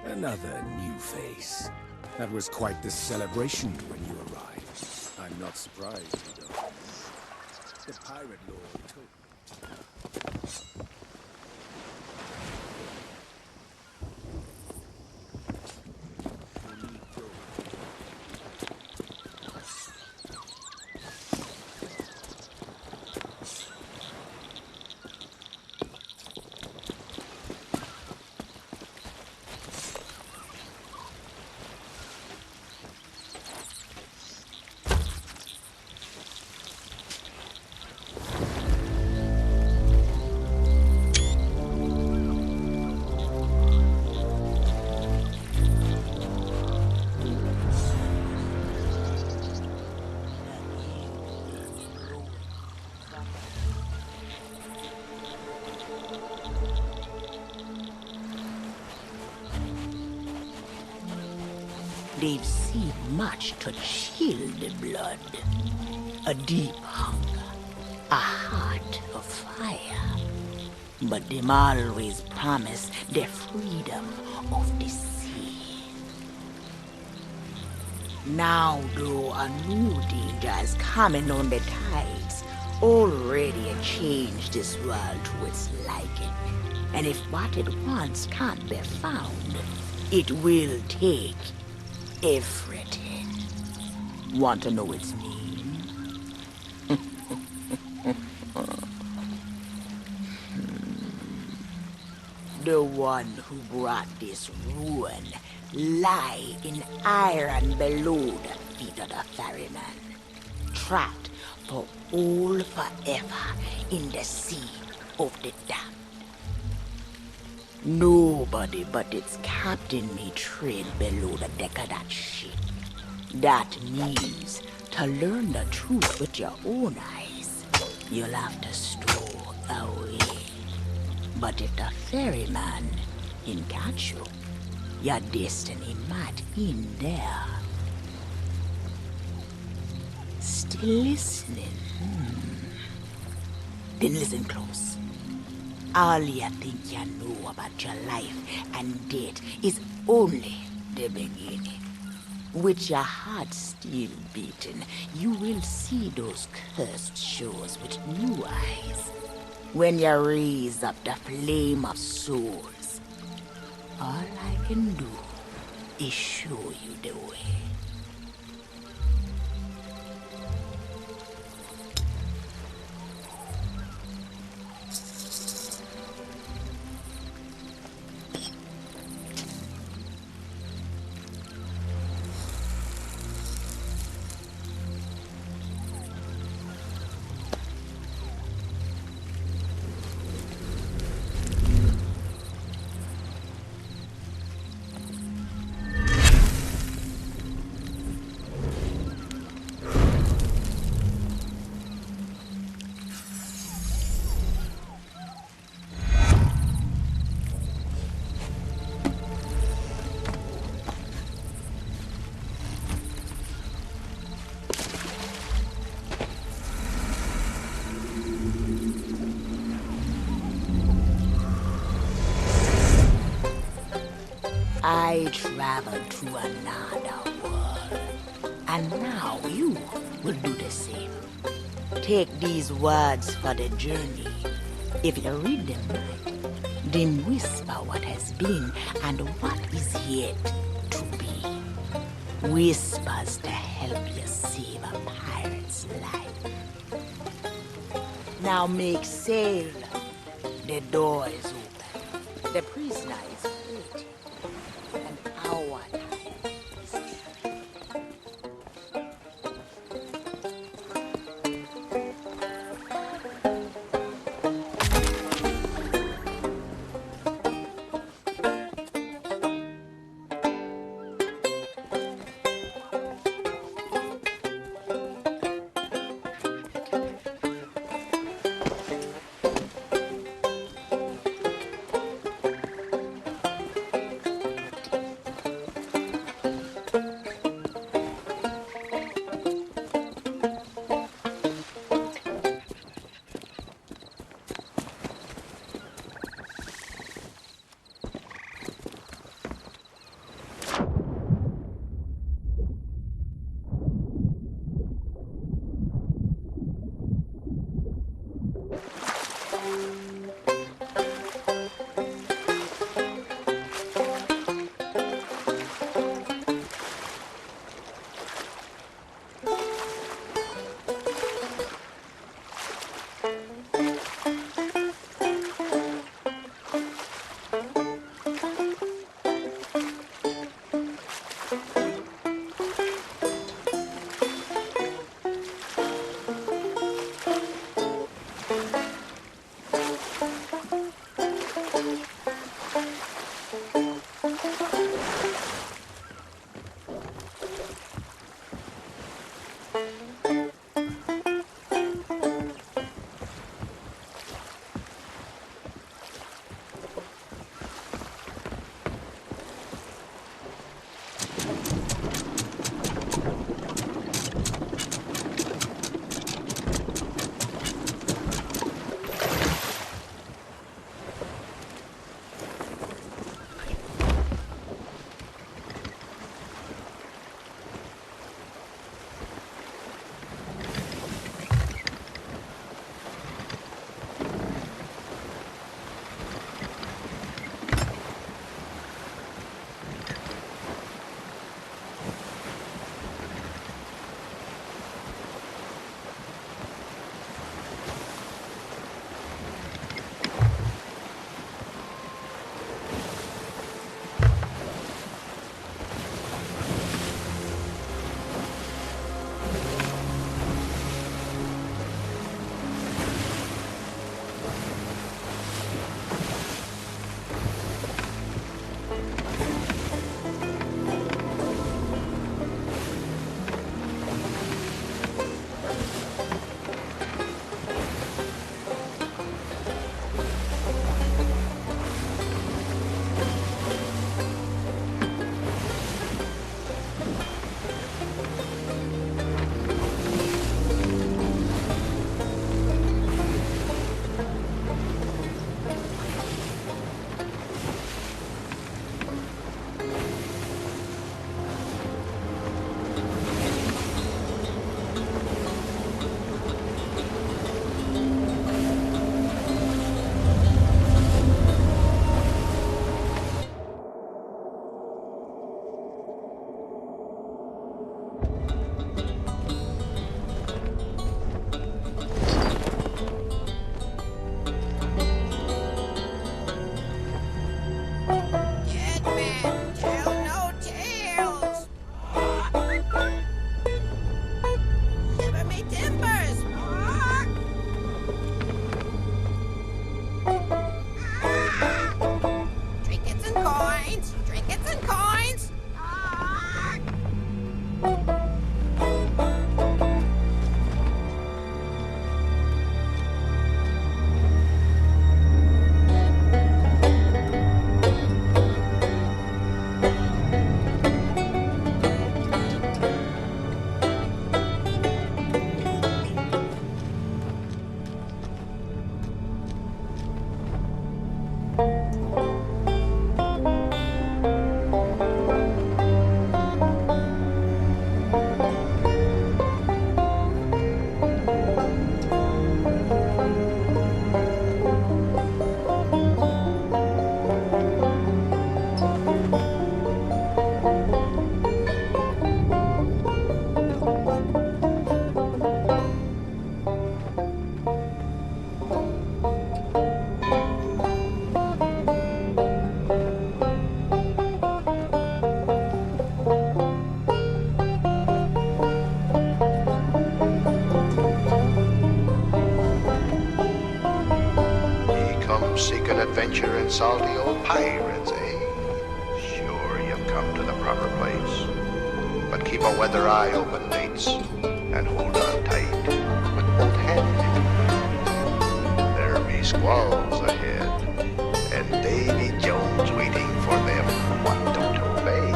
Another new face. That was quite the celebration when you arrived. I'm not surprised you don't. The pirate lord told me. They've seen much to chill the blood. A deep hunger, a heart of fire. But them always promise the freedom of the sea. Now, though, a new danger is coming on the tides, already changed this world to its liking. And if what it wants can't be found, it will take everything. Want to know its name? The one who brought this ruin lie in iron below the feet of the ferryman, trapped for all forever in the sea of the damned. Nobody but its captain may tread below the deck of that ship. That means to learn the truth with your own eyes, you'll have to stow away. But if the ferryman can catch you, your destiny might end there. Still listening? Then listen close. All you think you know about your life and death is only the beginning. With your heart still beating, you will see those cursed shores with new eyes. When you raise up the flame of souls, all I can do is show you the way. I traveled to another world, and now you will do the same. Take these words for the journey. If you read them right, then whisper what has been and what is yet to be. Whispers to help you save a pirate's life. Now make sail. The door is open. The prisoner is waiting. Our time is near. adventure and salty old pirates, eh? Sure, you've come to the proper place. But keep a weather eye open, mates, and hold on tight with both hands. There be squalls ahead, and Davy Jones waiting for them what don't obey.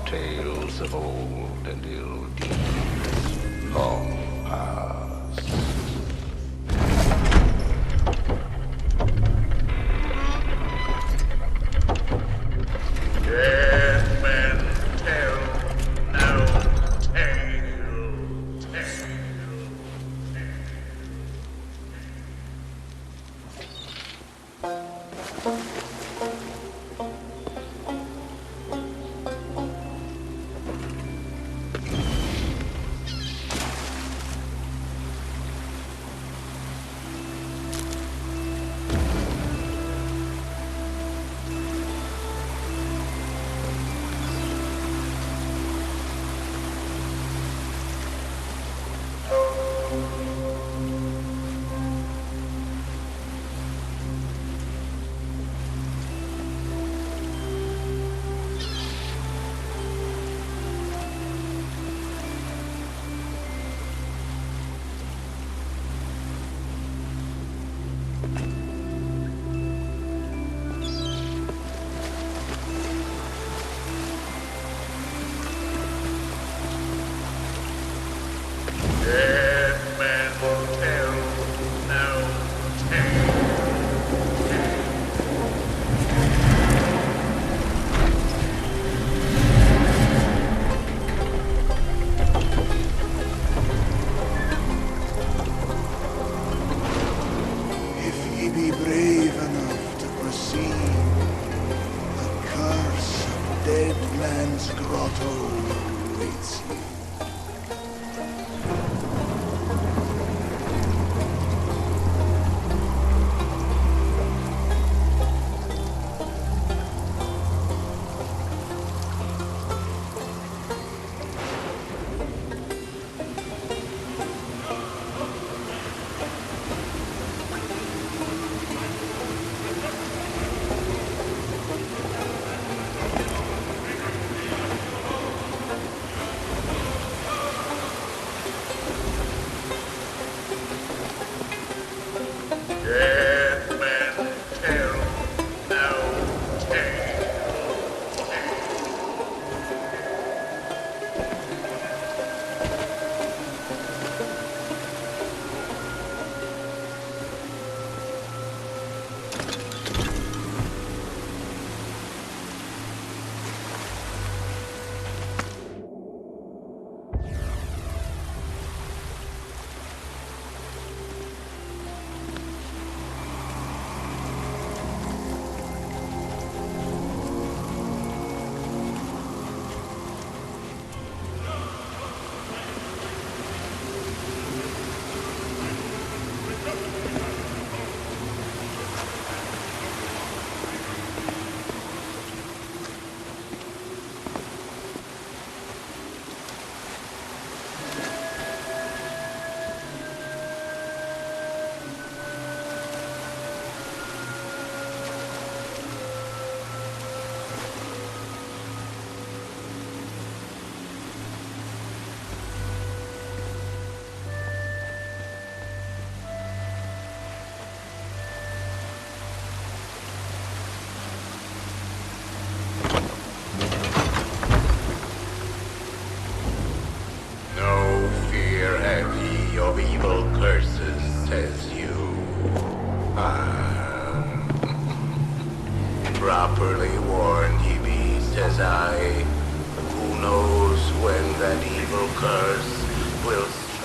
Tales of old and ill deeds long past. Dead men tell no tale.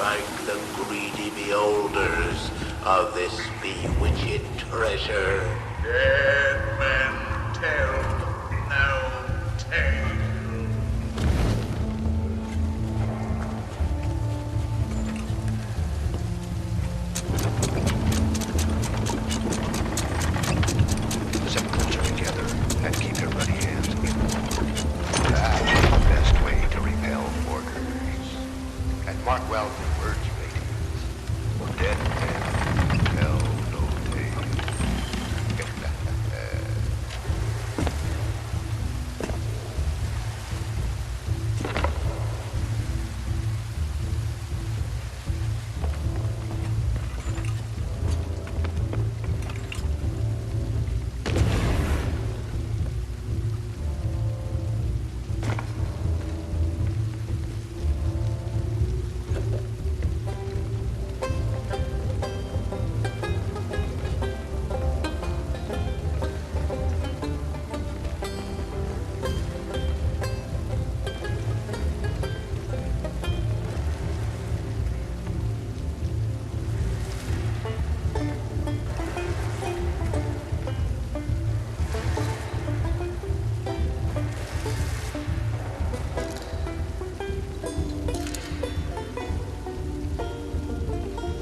like the greedy beholders of this bewitched treasure. Dead men tell no tale. Zip closer together and keep your ready hands together. That's the best way to repel orders. And mark well the words, ladies. Dead men tell no tale.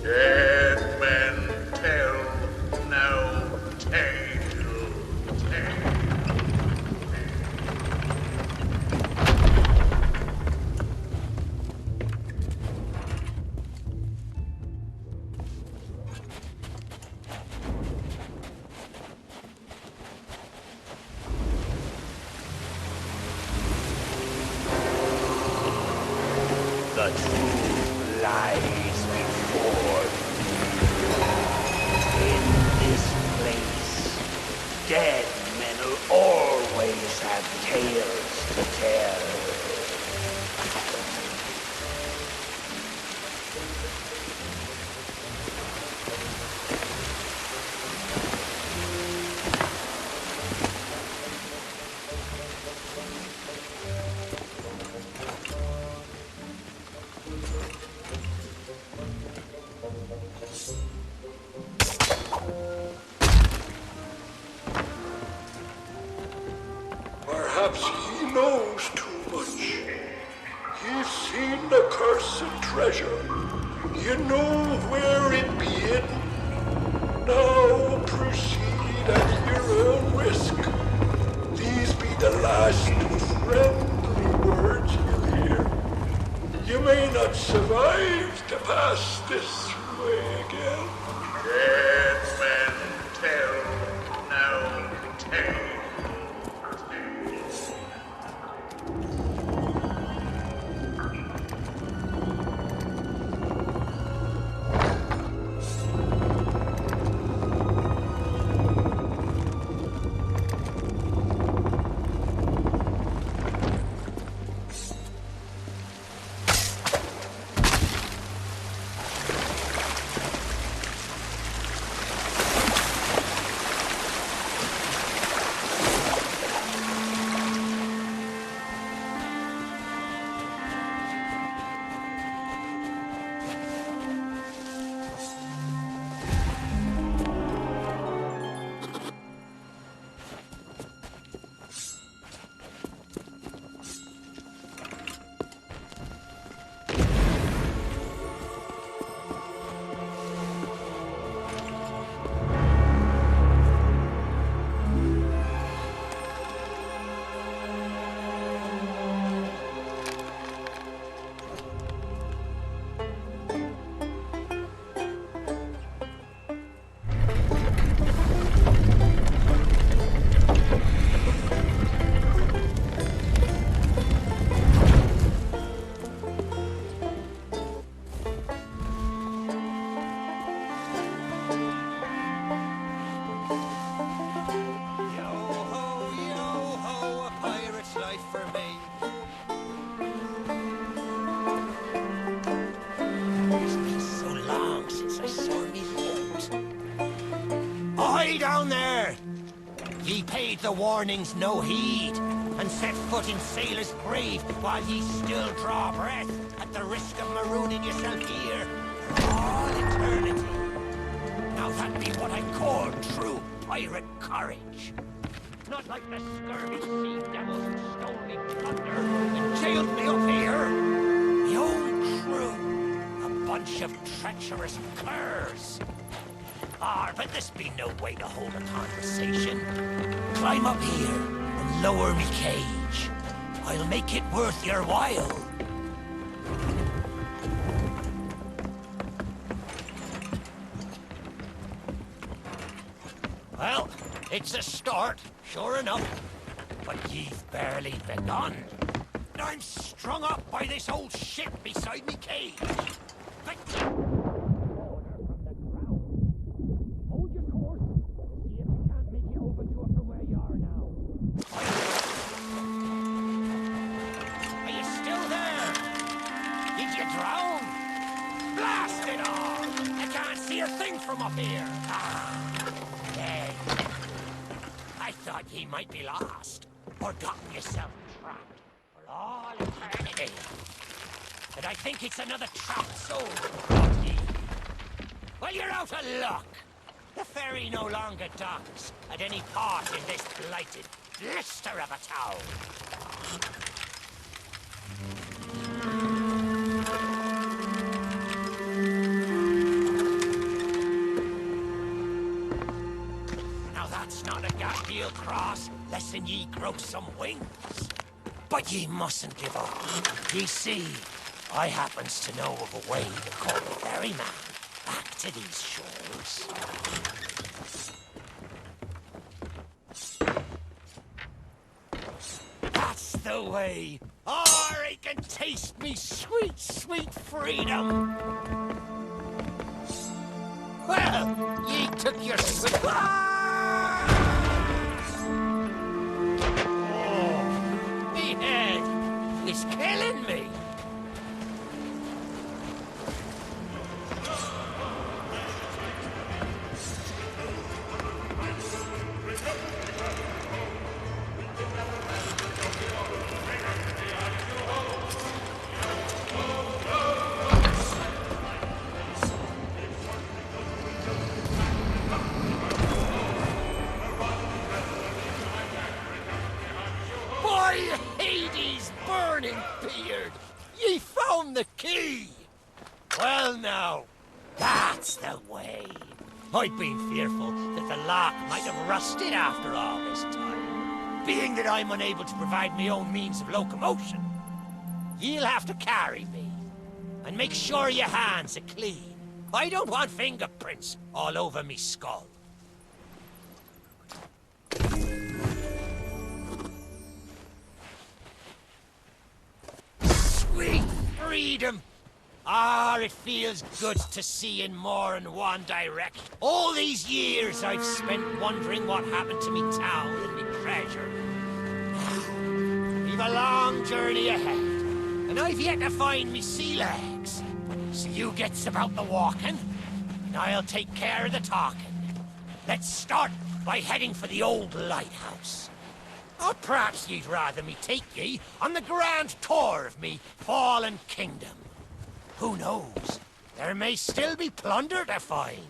Dead men tell no tale. The truth lies before you. In this place, dead men will always have tales to tell. Perhaps he knows too much. He's seen the cursed treasure. You know where it be hidden. Now proceed at your own risk. These be the last friendly words you'll hear. You may not survive to pass this way again. Dead men tell no tale. Down there! Ye paid the warnings no heed. and set foot in sailor's grave while ye still draw breath at the risk of marooning yourself here for all eternity. Now that'd be what I call true pirate courage. Not like the scurvy sea devils who stole me plunder and jailed me up here. The old crew, a bunch of treacherous curs. But this be no way to hold a conversation. Climb up here and lower me cage. I'll make it worth your while. Well, it's a start, sure enough. But ye've barely begun. I'm strung up by this old ship beside me cage. But... hold your course. See if you can't make it over to it from where you are now. Are you still there? Did you drown? Blast it all! I can't see a thing from up here. Dead. I thought ye might be lost, or gotten yourself trapped for all eternity. But I think it's another trapped soul, not ye. Well, you're out of luck. The ferry no longer docks at any port in this blighted blister of a town. Now that's not a Gastiel cross, less than ye grow some wings. But ye mustn't give up. Ye see, I happens to know of a way to call the ferryman back to these shores. That's the way. Oh, I can taste me sweet, sweet freedom. Well, ye took your sweet... Oh, me head is killing me. Beard, ye found the key! Well now, that's the way. I'd been fearful that the lock might have rusted after all this time, being that I'm unable to provide my own means of locomotion. You'll have to carry me, and make sure your hands are clean. I don't want fingerprints all over me skull. Sweet freedom! Ah, it feels good to see in more than one direction. All these years I've spent wondering what happened to me town and me treasure. Now, we've a long journey ahead, and I've yet to find me sea legs. So you gets about the walking, and I'll take care of the talking. Let's start by heading for the old lighthouse. Or perhaps you'd rather me take ye on the grand tour of me fallen kingdom. Who knows? There may still be plunder to find.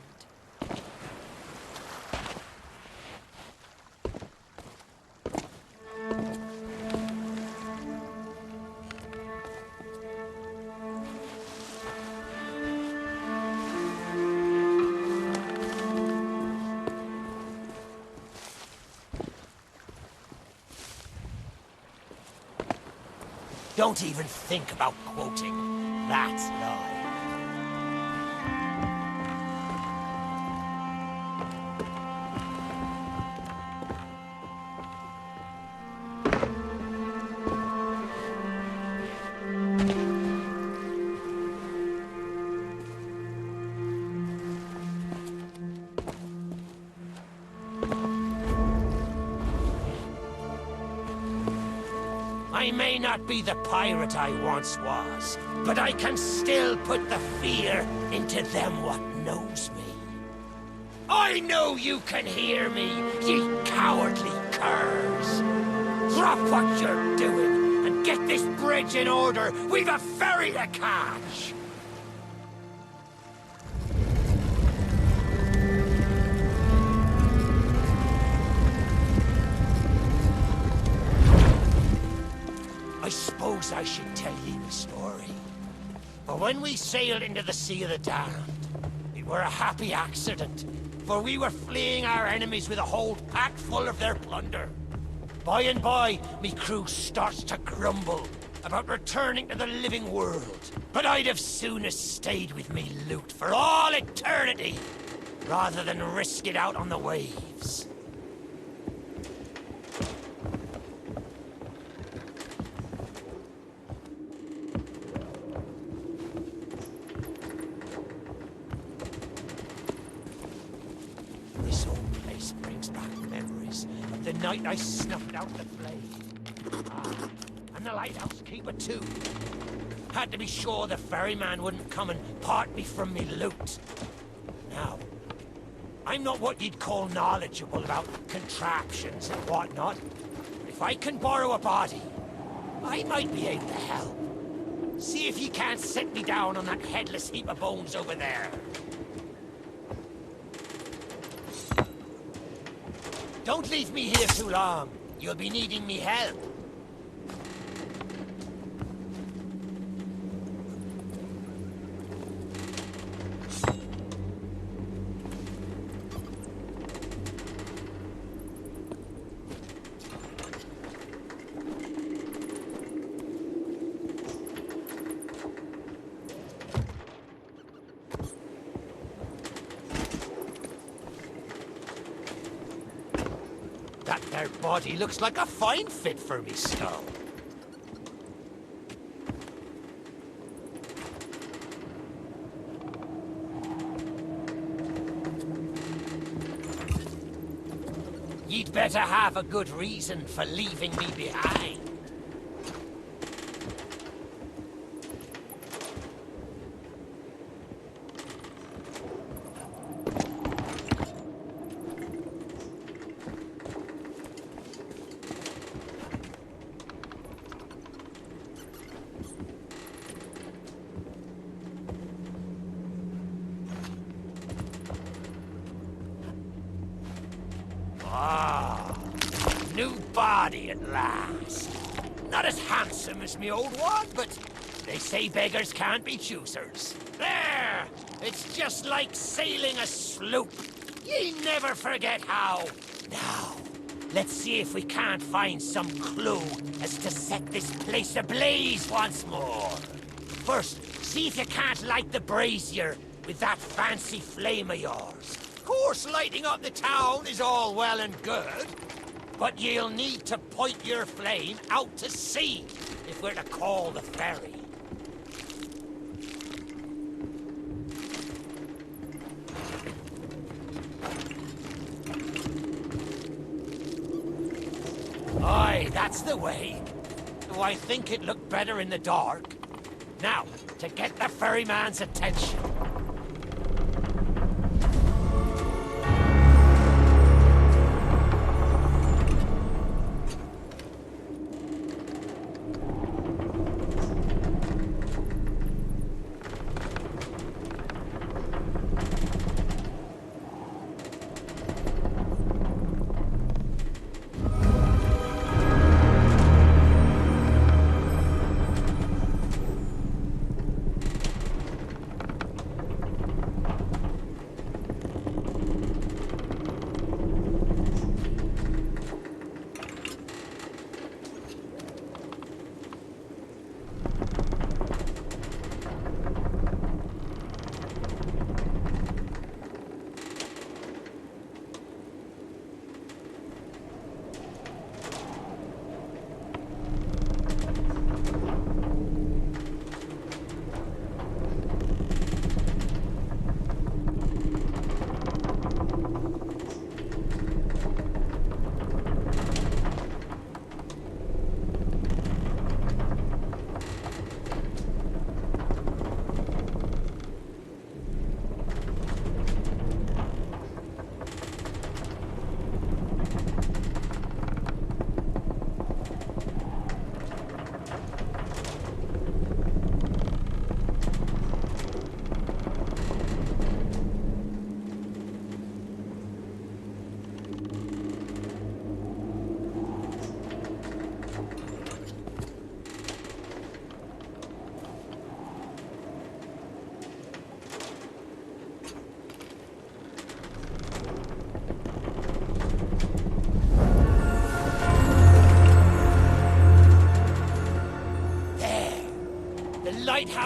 Don't even think about quoting. That's lie. I may not be the pirate I once was, but I can still put the fear into them what knows me. I know you can hear me, ye cowardly curs. Drop what you're doing and get this bridge in order. We've a ferry to catch. I suppose I should tell you the story. For when we sailed into the Sea of the Damned, it were a happy accident, for we were fleeing our enemies with a hold packed full of their plunder. By and by, me crew starts to grumble about returning to the living world. But I'd have sooner stayed with me loot for all eternity, rather than risk it out on the waves. This old place brings back memories of the night I snuffed out the flame. Ah, and the lighthouse keeper too. Had to be sure the ferryman wouldn't come and part me from me loot. Now, I'm not what you'd call knowledgeable about contraptions and whatnot. But if I can borrow a body, I might be able to help. See if you can't set me down on that headless heap of bones over there. Don't leave me here too long. You'll be needing me help. That there body looks like a fine fit for me skull. You'd better have a good reason for leaving me behind. Ah, new body at last. Not as handsome as me old one, but they say beggars can't be choosers. There! It's just like sailing a sloop. Ye never forget how. Now, let's see if we can't find some clue as to set this place ablaze once more. First, see if you can't light the brazier with that fancy flame of yours. Of course, lighting up the town is all well and good, but you'll need to point your flame out to sea if we're to call the ferry. Aye, that's the way. Though I think it looked better in the dark. Now, to get the ferryman's attention.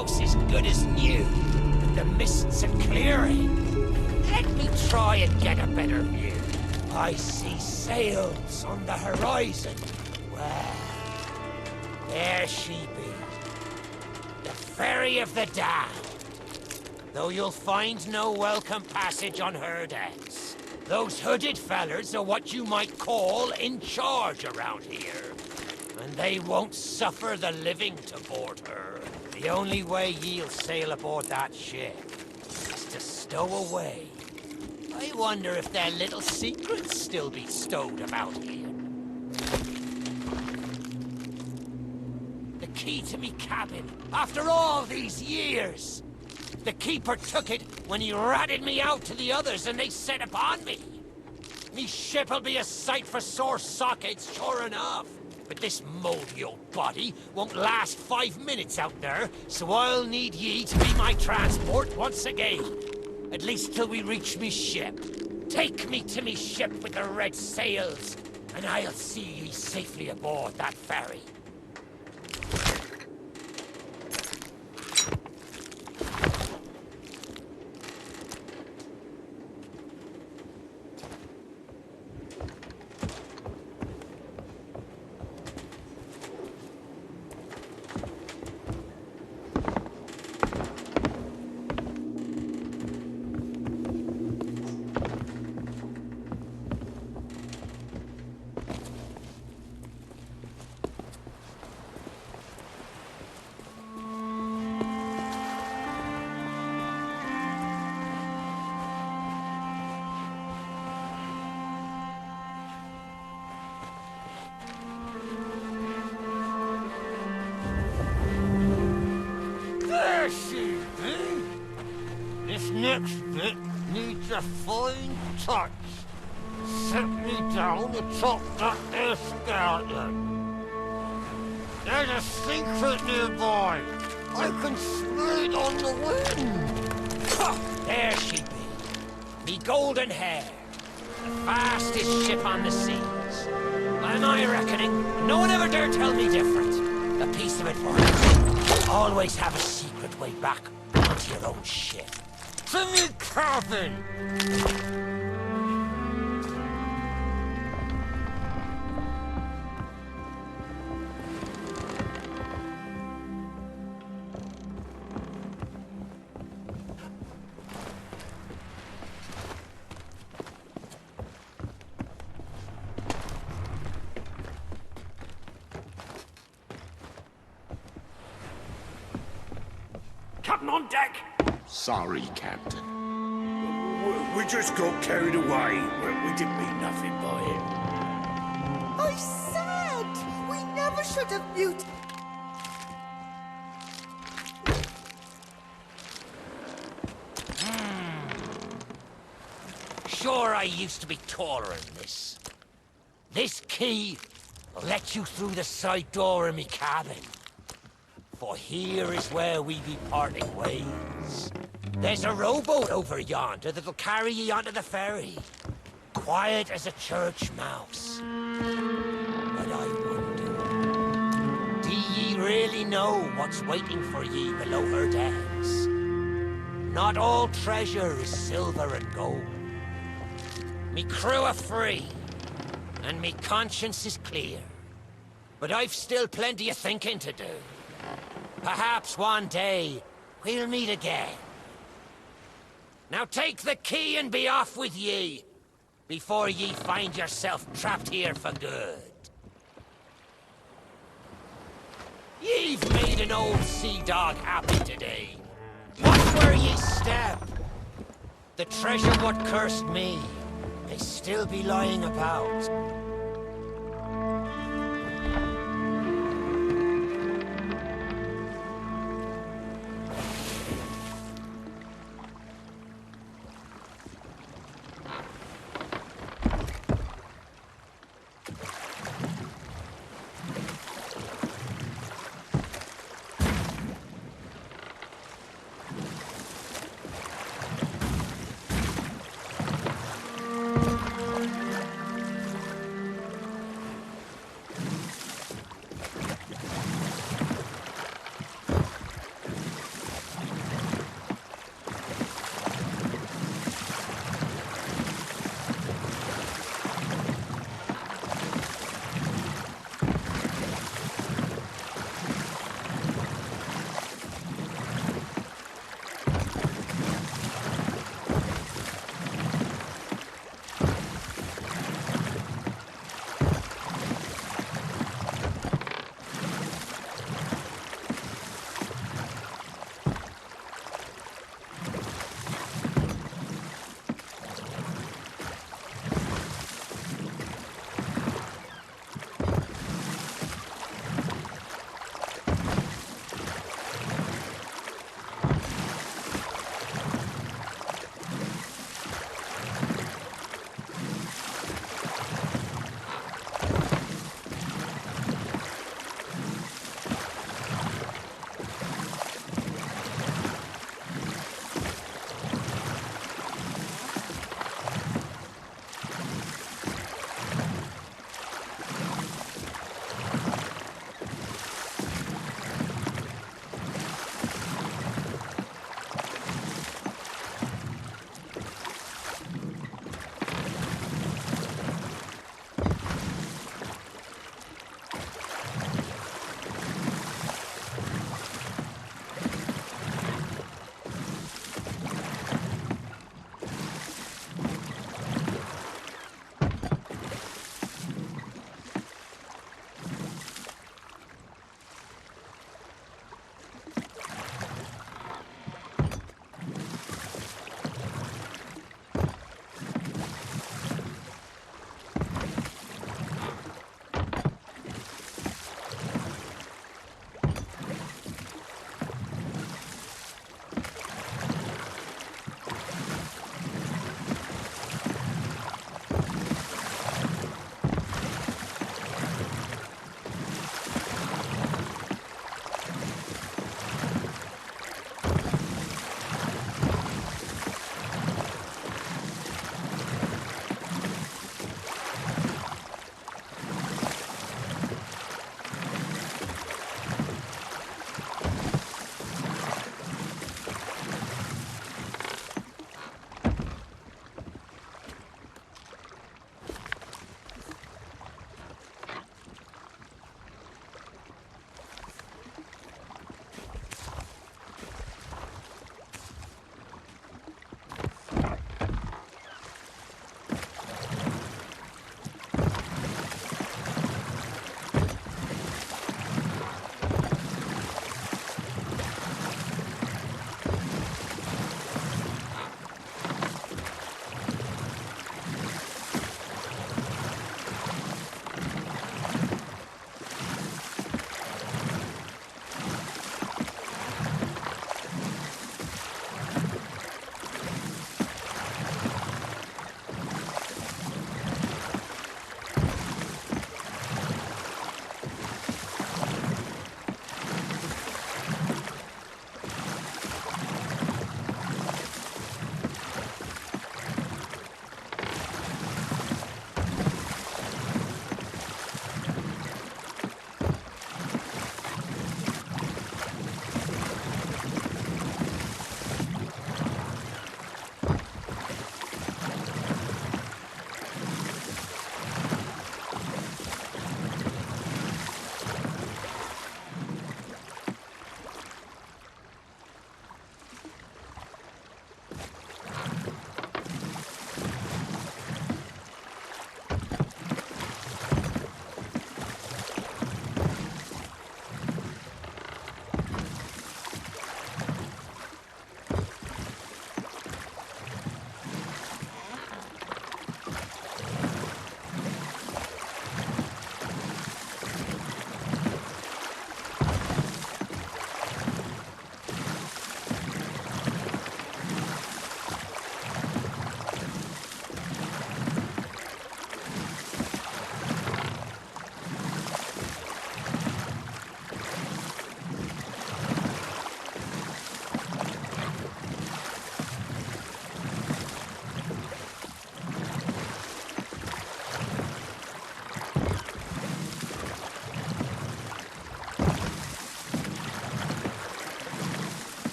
house is good as new, and the mists are clearing. Let me try and get a better view. I see sails on the horizon. Well, there she be. The ferry of the damned. Though you'll find no welcome passage on her decks. Those hooded fellers are what you might call in charge around here. And they won't suffer the living to board her. The only way ye'll sail aboard that ship is to stow away. I wonder if their little secrets still be stowed about here. The key to me cabin, after all these years. The keeper took it when he ratted me out to the others and they set upon me. Me ship'll be a sight for sore sockets, sure enough. But this moldy old body won't last 5 minutes out there, so I'll need ye to be my transport once again. At least till we reach me ship. Take me to me ship with the red sails, and I'll see ye safely aboard that ferry. This next bit needs a fine touch. Set me down atop that there skeleton. There's a secret nearby. I can smell it on the wind. Ha! There she be. Me golden hair. The fastest ship on the seas. By my reckoning, no one ever dare tell me different. A piece of advice. Always have a secret way back onto your own ship. To me cabin! Captain on deck! Sorry, Captain. We just got carried away. We didn't mean nothing by it. I said we never should have mute. Sure, I used to be taller than this. This key will let you through the side door of me cabin. For here is where we be parting ways. There's a rowboat over yonder that'll carry ye onto the ferry. Quiet as a church mouse. But I wonder, do ye really know what's waiting for ye below her decks? Not all treasure is silver and gold. Me crew are free, and me conscience is clear. But I've still plenty of thinking to do. Perhaps one day, we'll meet again. Now take the key and be off with ye, before ye find yourself trapped here for good. Ye've made an old sea dog happy today. Watch where ye step. The treasure what cursed me may still be lying about.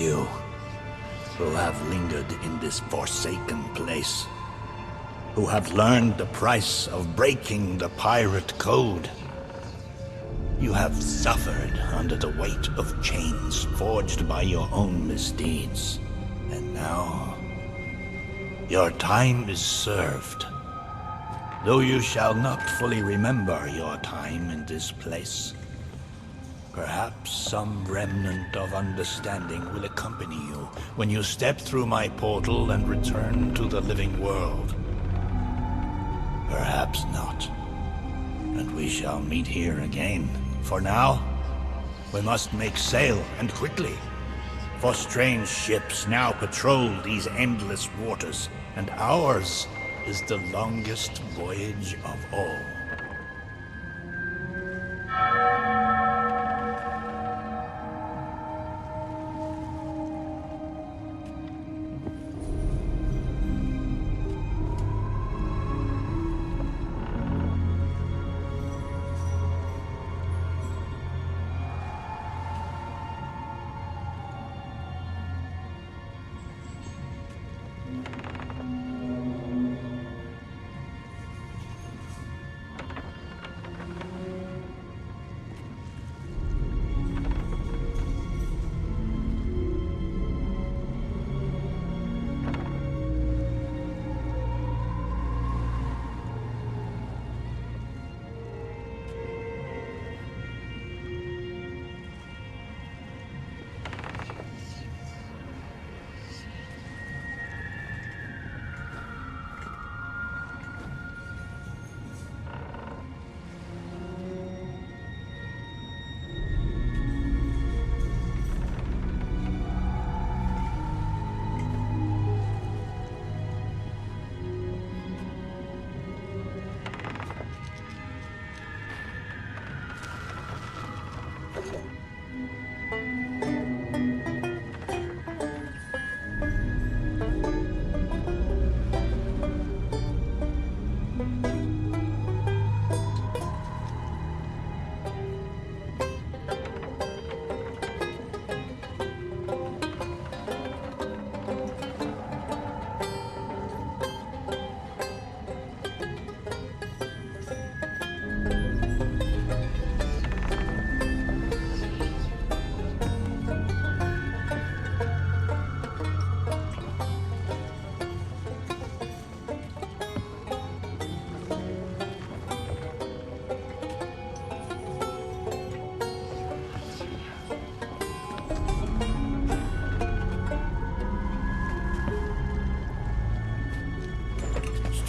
You, who have lingered in this forsaken place, who have learned the price of breaking the pirate code. You have suffered under the weight of chains forged by your own misdeeds. And now, your time is served. Though you shall not fully remember your time in this place, perhaps some remnant of understanding will accompany you when you step through my portal and return to the living world. Perhaps not, and we shall meet here again. For now, we must make sail, and quickly. For strange ships now patrol these endless waters, and ours is the longest voyage of all.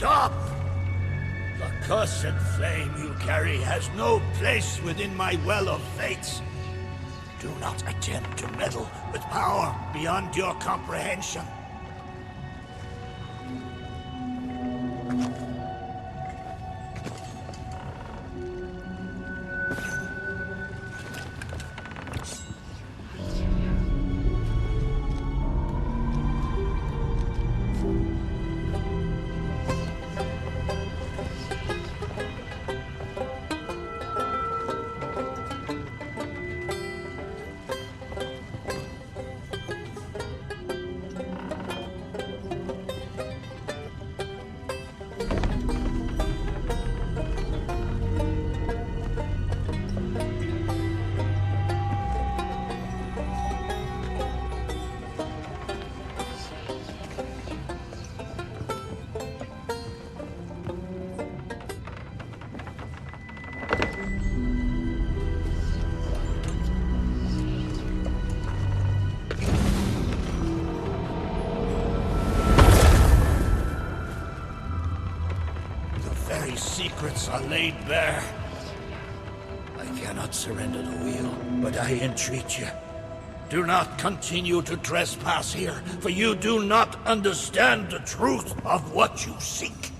Stop! The cursed flame you carry has no place within my well of fates. Do not attempt to meddle with power beyond your comprehension. Secrets are laid bare. I cannot surrender the wheel, but I entreat you. Do not continue to trespass here, for you do not understand the truth of what you seek.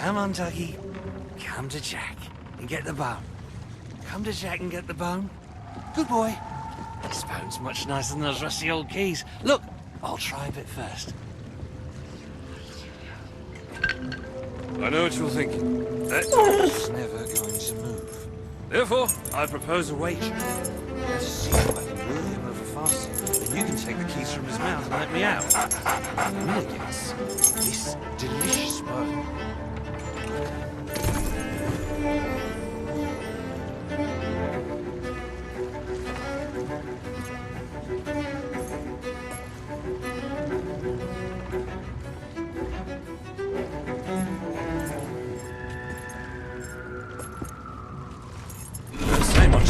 Come on, Dougie. Come to Jack and get the bone. Come to Jack and get the bone. Good boy. This bone's much nicer than those rusty old keys. Look, I'll try a bit first. I know what you're thinking. That is never going to move. Therefore, I propose a wager. Let's see if I can lure him over faster. Then you can take the keys from his mouth and let me out. I'm gonna guess this delicious bone.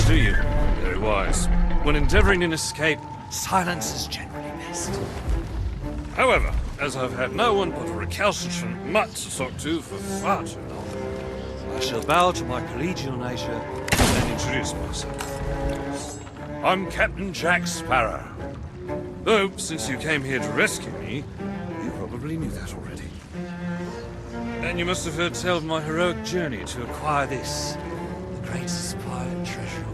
Do you? Very wise. When endeavoring an escape, silence is generally best. However, as I've had no one but a recalcitrant mutt to talk to for far too long, I shall bow to my collegial nature and introduce myself. I'm Captain Jack Sparrow. Though, since you came here to rescue me, you probably knew that already. And you must have heard tell of my heroic journey to acquire this, the greatest pirate treasure of all.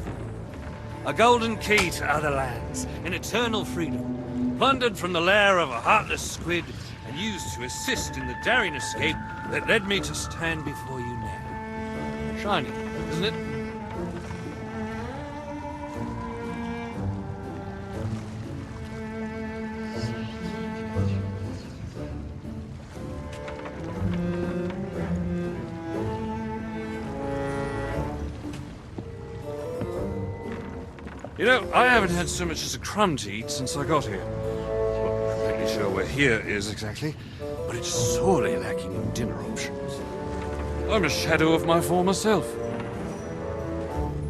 A golden key to other lands, in eternal freedom, plundered from the lair of a heartless squid and used to assist in the daring escape that led me to stand before you now. Shiny, isn't it? You know, I haven't had so much as a crumb to eat since I got here. Not completely sure where here is exactly, but it's sorely lacking in dinner options. I'm a shadow of my former self.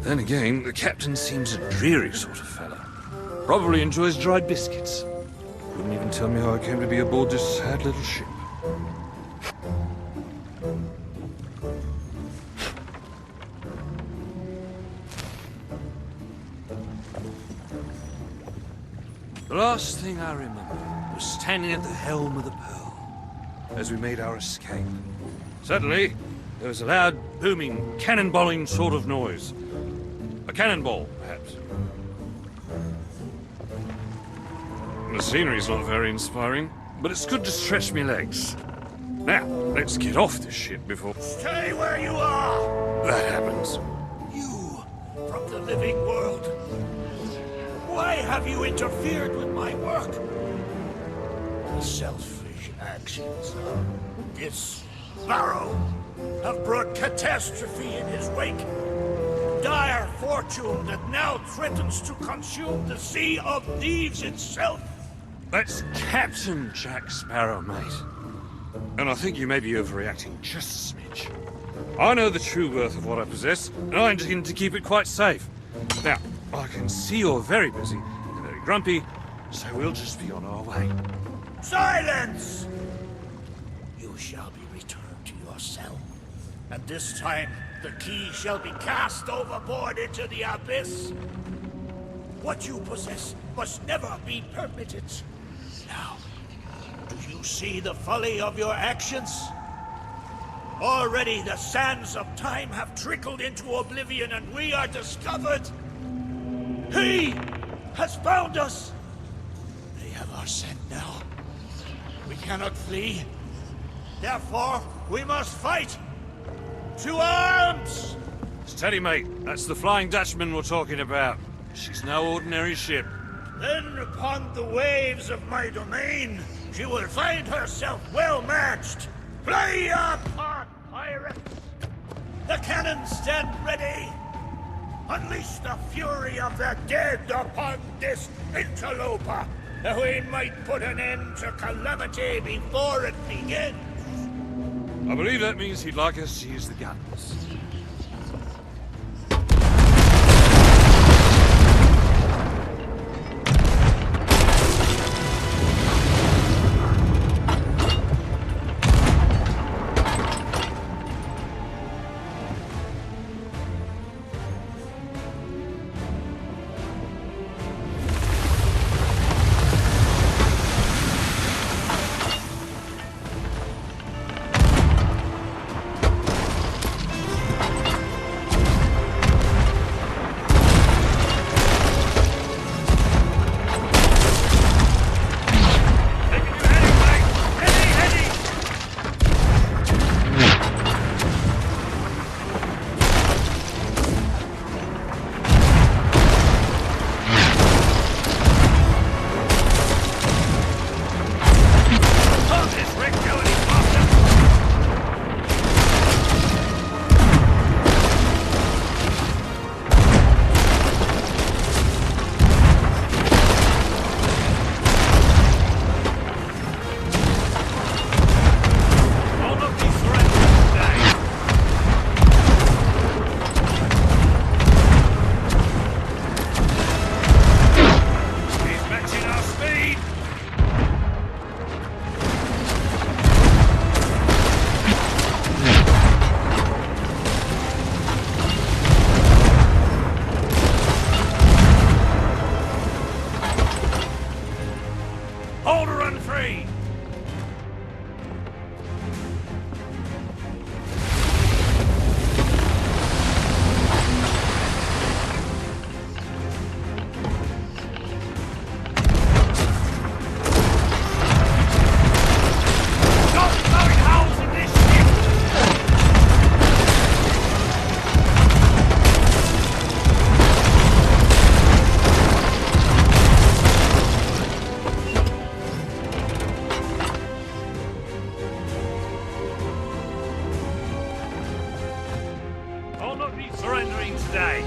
Then again, the captain seems a dreary sort of fellow. Probably enjoys dried biscuits. Wouldn't even tell me how I came to be aboard this sad little ship. The last thing I remember was standing at the helm of the Pearl as we made our escape. Suddenly, there was a loud, booming, cannonballing sort of noise. A cannonball, perhaps. The scenery's not very inspiring, but it's good to stretch me legs. Now, let's get off this ship before... Stay where you are! that happens. You, from the living world. Why have you interfered with my work? The selfish actions of this Sparrow have brought catastrophe in his wake. Dire fortune that now threatens to consume the Sea of Thieves itself. That's Captain Jack Sparrow, mate. And I think you may be overreacting just a smidge. I know the true worth of what I possess, and I intend to keep it quite safe. Now, I can see you're very busy and very grumpy, so we'll just be on our way. Silence! You shall be returned to your cell. And this time, the key shall be cast overboard into the abyss. What you possess must never be permitted. Now, do you see the folly of your actions? Already the sands of time have trickled into oblivion and we are discovered. He has found us. They have our scent now. We cannot flee. Therefore, we must fight. To arms! Steady, mate. That's the Flying Dutchman we're talking about. She's no ordinary ship. Then upon the waves of my domain, she will find herself well matched. Play your part, pirates! The cannons stand ready. Unleash the fury of the dead upon this interloper, that we might put an end to calamity before it begins. I believe that means he'd like us to use the guns. happening today.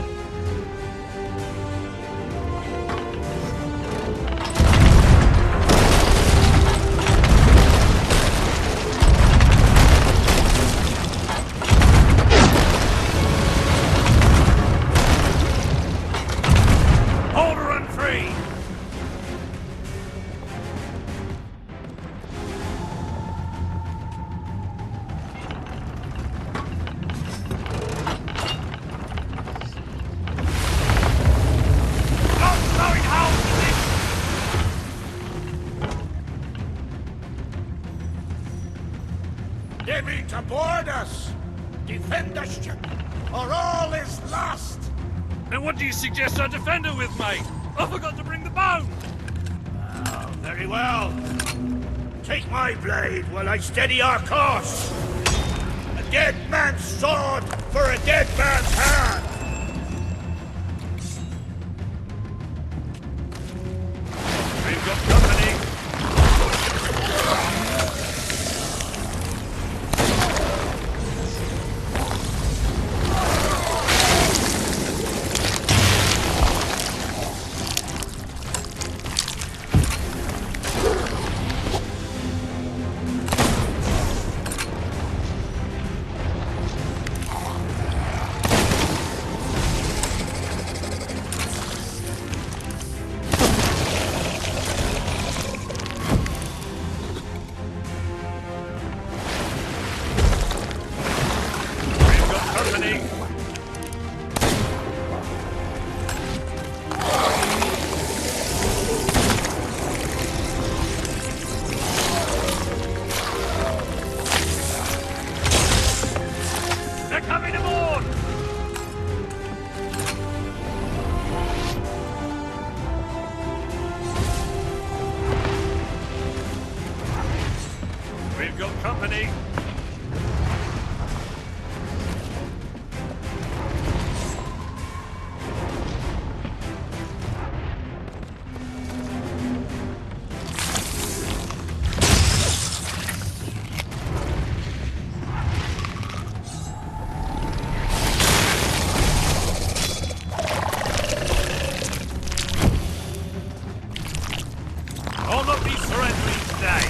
Order and free! They mean to board us! Defend the ship, or all is lost! And what do you suggest I defend her with, mate? I forgot to bring the bone! Oh, very well. Take my blade while I steady our course. A dead man's sword for a dead man's hand! We've got company! We've got company. I'll not be surrendering today.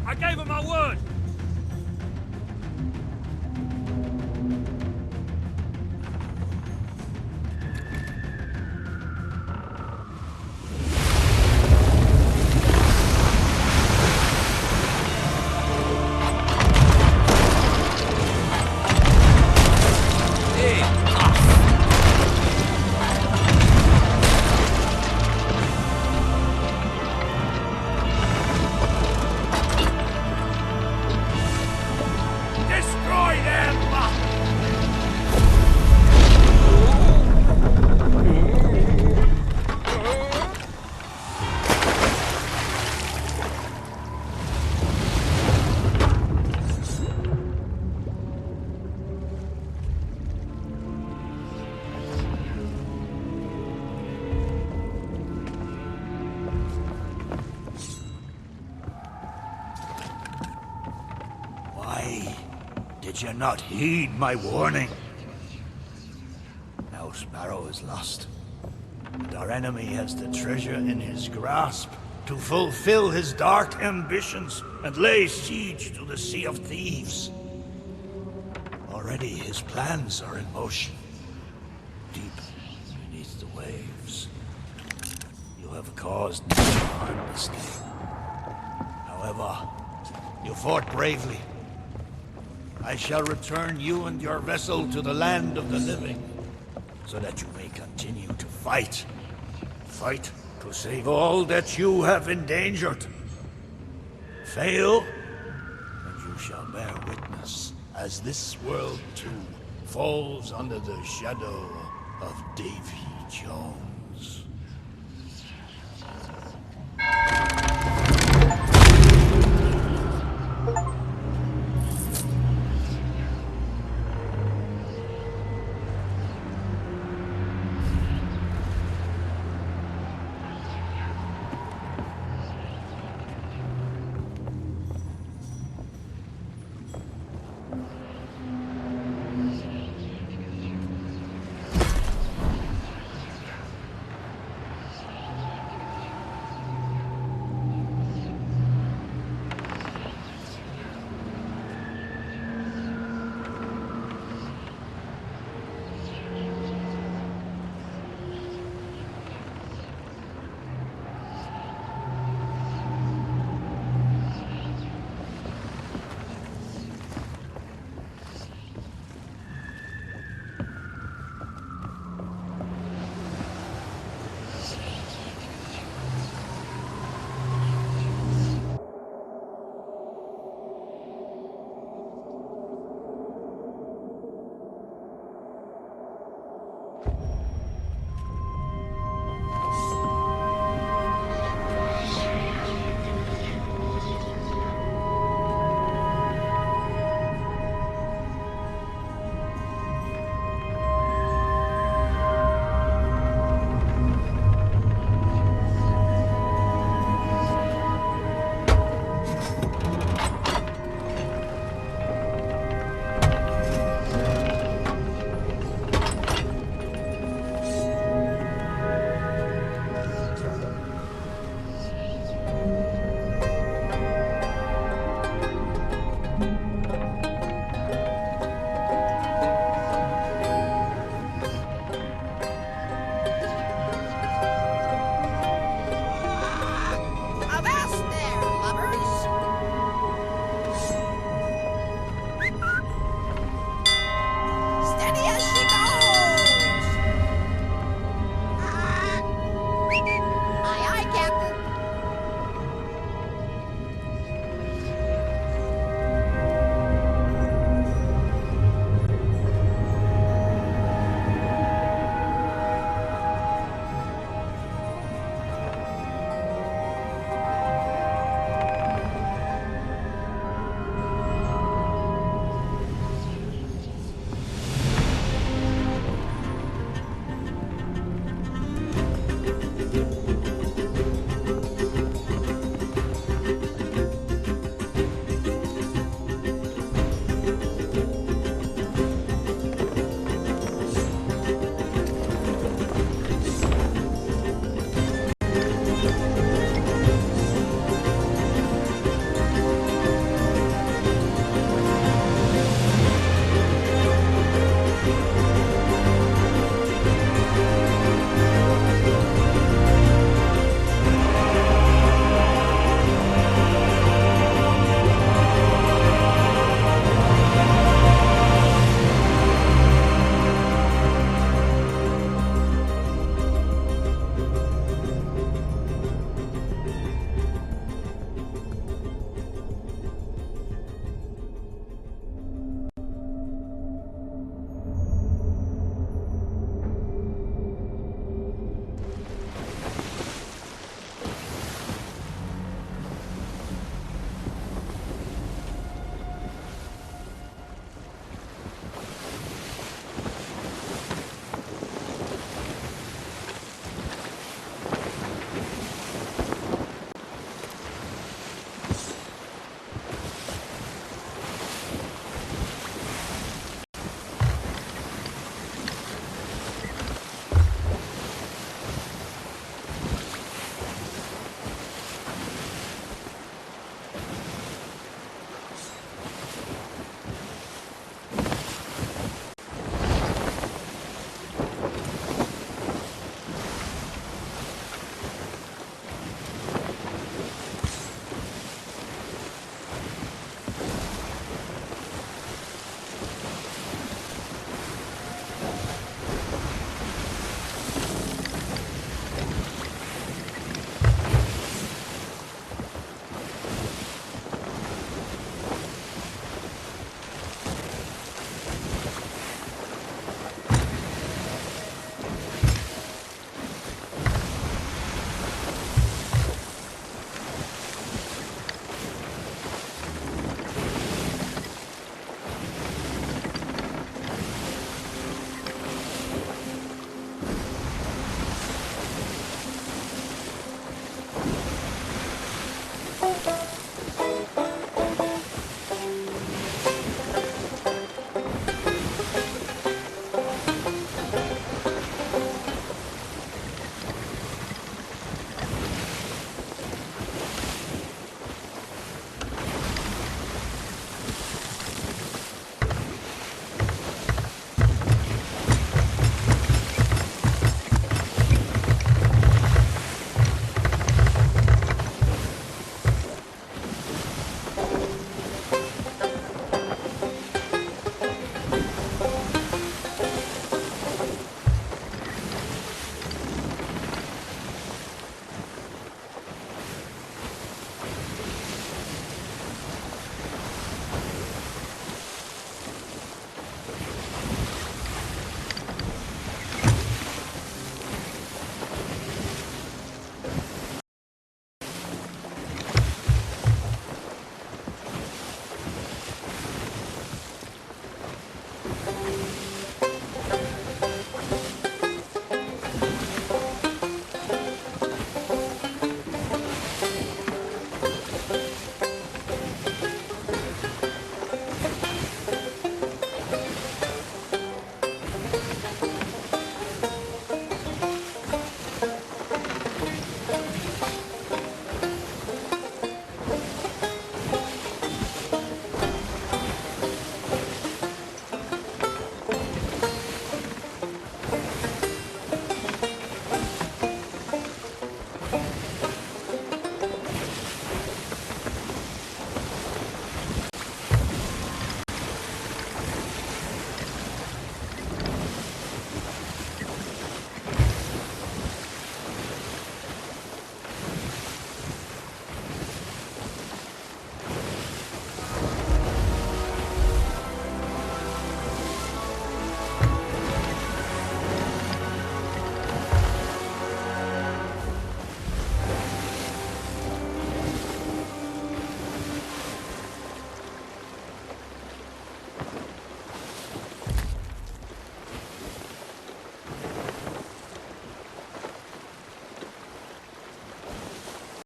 I gave her my word! Did you not heed my warning? Now Sparrow is lost, and our enemy has the treasure in his grasp to fulfill his dark ambitions and lay siege to the Sea of Thieves. Already his plans are in motion, deep beneath the waves. You have caused much harm this day. However, you fought bravely. I shall return you and your vessel to the land of the living, so that you may continue to fight. Fight to save all that you have endangered. Fail, and you shall bear witness as this world too falls under the shadow of Davy Jones.